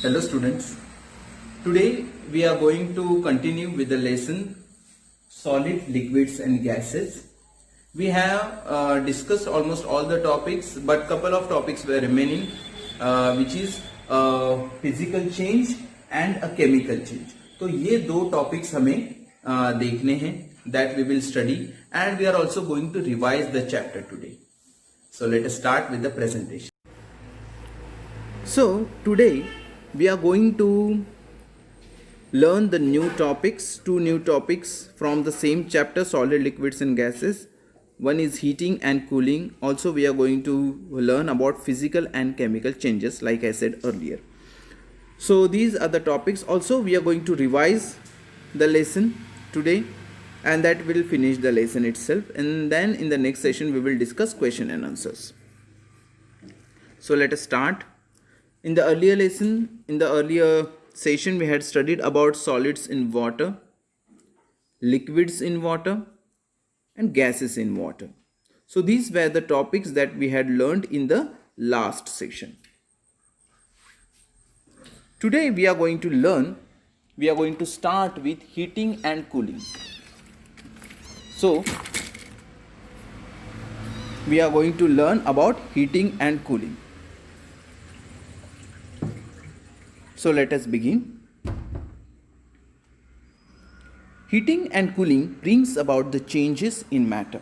Hello students. Today we are going to continue with the lesson solid, liquids and gases. We have discussed almost all the topics, but couple of topics were remaining, which is physical change and a chemical change. तो ये दो topics हमें देखने हैं, that we will study, and we are also going to revise the chapter today. So let us start with the presentation. So today we are going to learn the new topics, two new topics from the same chapter, solid, liquids and gases. One is heating and cooling. Also we are going to learn about physical and chemical changes, like I said earlier. So these are the topics. Also we are going to revise the lesson today, and that will finish the lesson itself, and then in the next session we will discuss question and answers. So let us start. In the earlier lesson, in the earlier session, we had studied about solids in water, liquids in water, and gases in water. So these were the topics that we had learned in the last session. Today we are going to start with heating and cooling. So we are going to learn about heating and cooling. So let us begin. Heating and cooling brings about the changes in matter.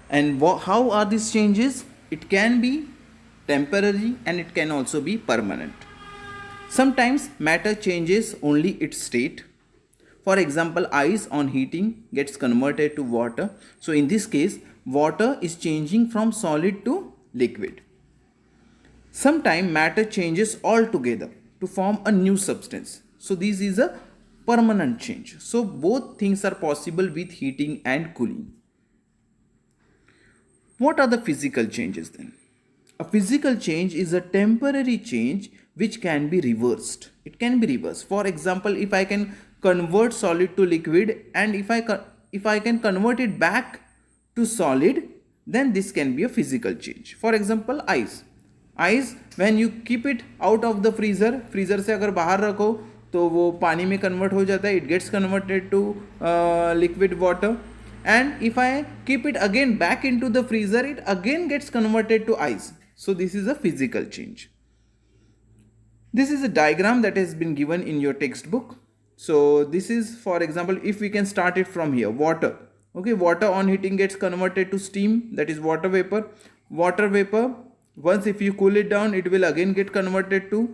And how are these changes? It can be temporary and it can also be permanent. Sometimes matter changes only its state. For example, ice on heating gets converted to water. So in this case, water is changing from solid to liquid. Sometimes matter changes altogether to form a new substance. So this is a permanent change. So both things are possible with heating and cooling. What are the physical changes then? A physical change is a temporary change which can be reversed. It can be reversed. For example, if I can convert solid to liquid, and if I can convert it back to solid, then this can be a physical change. For example, ice, when you keep it out of the freezer से अगर बाहर रखो तो वो पानी में convert हो जाता है, it gets converted to liquid water. And if I keep it again back into the freezer, it again gets converted to ice. So this is a physical change. This is a diagram that has been given in your textbook. So this is, for example, if we can start it from here, water. Okay, water on heating gets converted to steam, that is water vapor. Water vapor, once if you cool it down, it will again get converted to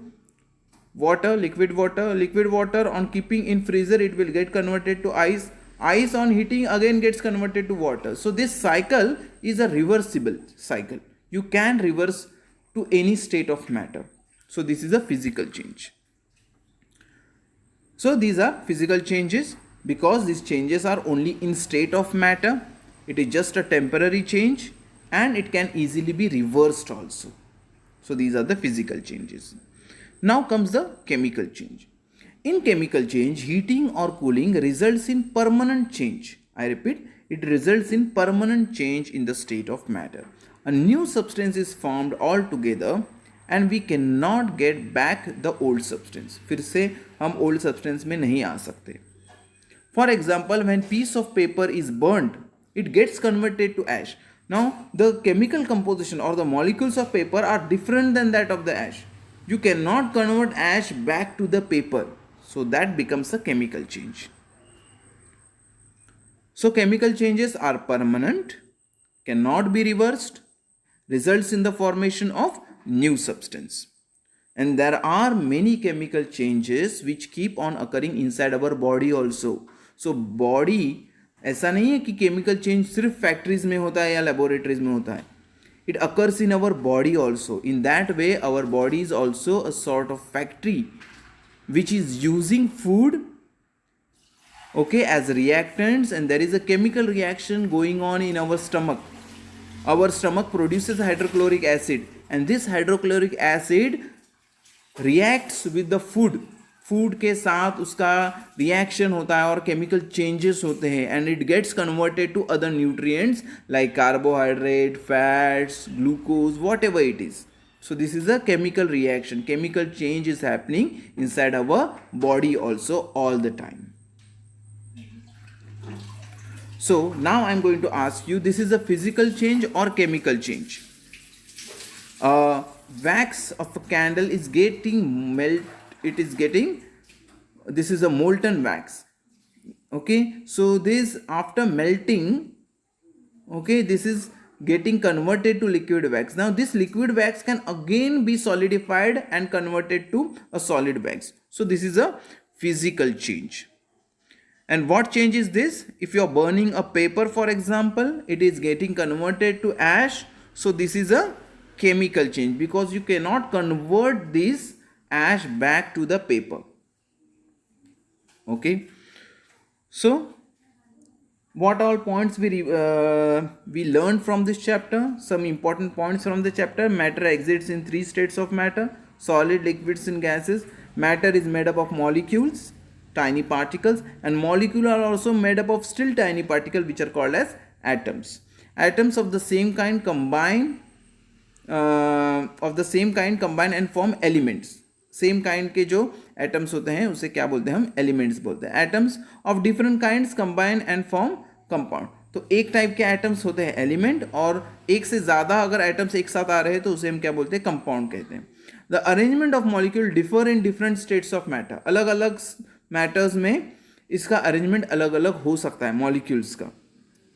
water, liquid water. Liquid water on keeping in freezer, it will get converted to ice. Ice on heating again gets converted to water. So this cycle is a reversible cycle. You can reverse to any state of matter. So this is a physical change. So these are physical changes because these changes are only in state of matter. It is just a temporary change and it can easily be reversed also. So these are the physical changes. Now comes the chemical change. In chemical change, heating or cooling results in permanent change. I repeat, it results in permanent change in the state of matter. A new substance is formed altogether and we cannot get back the old substance. फिर से हम old substance में नहीं आ सकते. For example, when piece of paper is burnt, it gets converted to ash. Now, the chemical composition or the molecules of paper are different than that of the ash. You cannot convert ash back to the paper. So that becomes a chemical change. So chemical changes are permanent, cannot be reversed, results in the formation of new substance. And there are many chemical changes which keep on occurring inside our body also. So body, ऐसा नहीं है कि chemical change सिर्फ factories में होता है या laboratories में होता है. It occurs in our body also. In that way, our body is also a sort of factory which is using food, okay, as reactants, and there is a chemical reaction going on in our stomach. Our stomach produces hydrochloric acid, and this hydrochloric acid reacts with the food. Food के साथ उसका reaction होता है और chemical changes होते हैं and it gets converted to other nutrients like carbohydrate, fats, glucose, whatever it is. So this is a chemical reaction. Chemical change is happening inside our body also all the time. So now I'm going to ask you, this is a physical change or chemical change? Wax of a candle is getting this is a molten wax. Okay, so this after melting, okay, this is getting converted to liquid wax. Now this liquid wax can again be solidified and converted to a solid wax. So this is a physical change. And what change is this? If you are burning a paper, for example, it is getting converted to ash. So this is a chemical change, because you cannot convert this ash back to the paper. Okay, so what all points we learned from this chapter? Some important points from the chapter. Matter exists in 3 states of matter: solid, liquids and gases. Matter is made up of molecules, tiny particles, and molecules are also made up of still tiny particles, which are called as atoms. Atoms of the same kind combine and form elements. Same kind के जो atoms होते हैं उसे क्या बोलते हैं? हम elements बोलते हैं. Atoms of different kinds combine and form compound. तो एक टाइप के एटम्स होते हैं एलिमेंट, और एक से ज़्यादा अगर एटम्स एक साथ आ रहे हैं तो उसे हम क्या बोलते हैं? कंपाउंड कहते हैं. The arrangement of molecule differ in different states of matter. अलग अलग मैटर्स में इसका अरेंजमेंट अलग अलग हो सकता है मॉलिक्यूल्स का.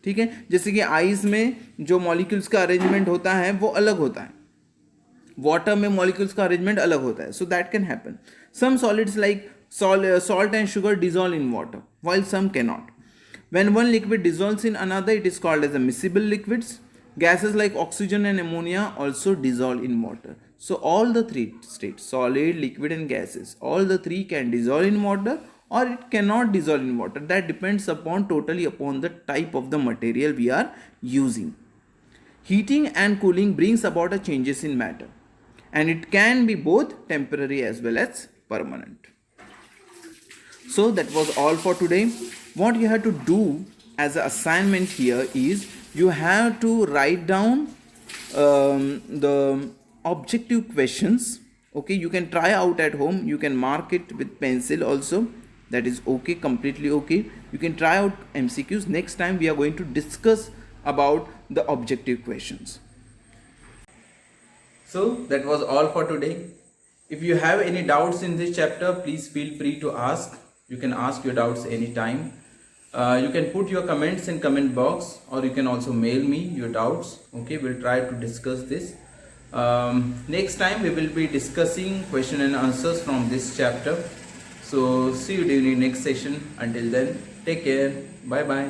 ठीक है, जैसे कि आइस में जो मॉलिक्यूल्स का अरेंजमेंट होता है वो अलग होता है, वाटर में मॉलिक्यूल्स का अरेंजमेंट अलग होता है. So that can happen. Some solids like salt and sugar dissolve in water, while some cannot. When one liquid dissolves in another, it is called as a miscible liquids. Gases like oxygen and ammonia also dissolve in water. So all the 3 states, solid, liquid and gases, all the 3 can dissolve in water or it cannot dissolve in water. That depends totally upon the type of the material we are using. Heating and cooling brings about a changes in matter, and it can be both temporary as well as permanent. So that was all for today. What you have to do as an assignment here is you have to write down the objective questions. Okay, you can try out at home. You can mark it with pencil also. That is okay, completely okay. You can try out MCQs. Next time we are going to discuss about the objective questions. So that was all for today. If you have any doubts in this chapter, please feel free to ask. You can ask your doubts anytime. You can put your comments in comment box, or you can also mail me your doubts. Okay, we'll try to discuss this. Next time we will be discussing question and answers from this chapter. So see you during next session. Until then, take care. Bye bye.